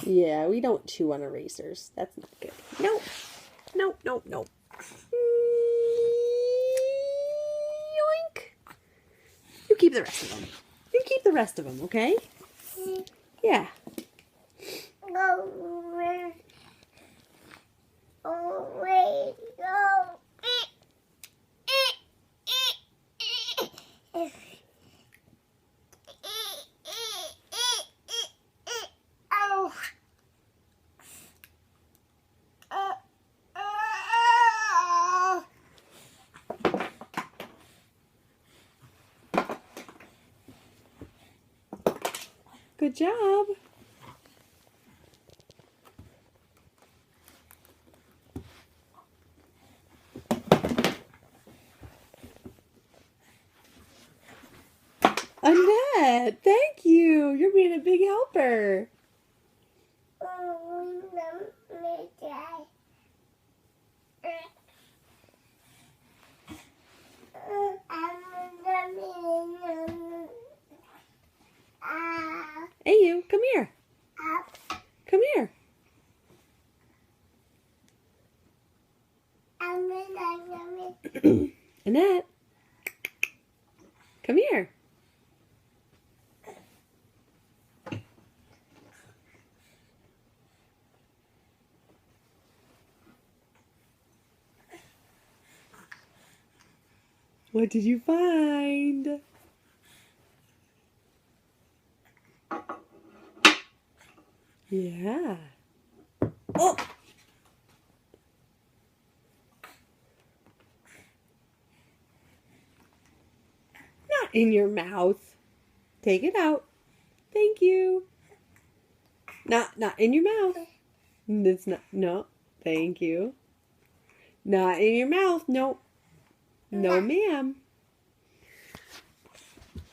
Yeah, we don't chew on erasers. That's not good. Nope. Nope, nope, nope. Yoink. You keep the rest of them. You keep the rest of them, okay? Yeah. Good job. Annette, thank you. You're being a big helper. Hey, you, come here. Come here. Annette, come here. What did you find? Yeah. Oh! Not in your mouth. Take it out. Thank you. Not in your mouth. It's not. No. Thank you. Not in your mouth. Nope. No, ma'am.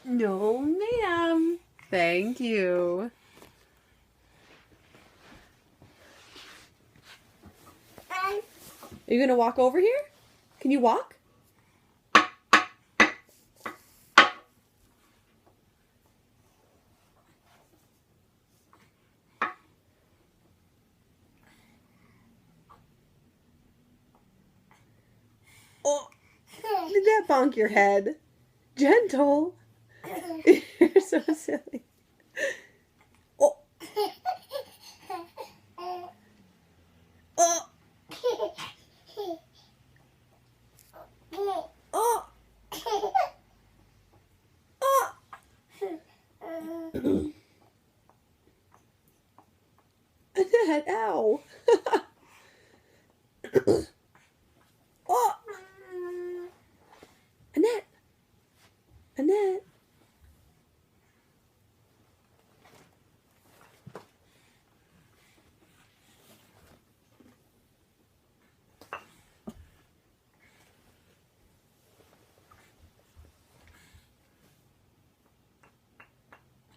No, ma'am. Thank you. Are you going to walk over here? Can you walk? Oh, did that bonk your head? Gentle. You're so silly. Oh. Oh. Oh. Oh. Annette, ow. Oh. Annette. Annette.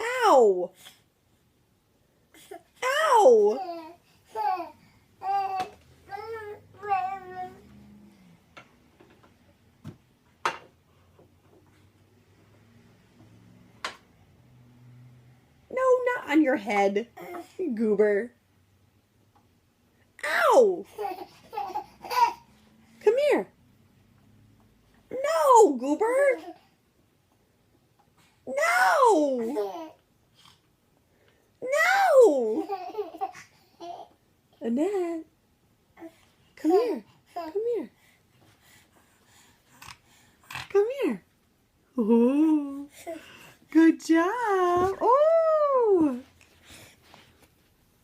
Ow. Ow. No, not on your head, you goober. Ow! Come here. No, goober. No! No! Annette, come here. Come here. Come here. Oh, good job. Oh!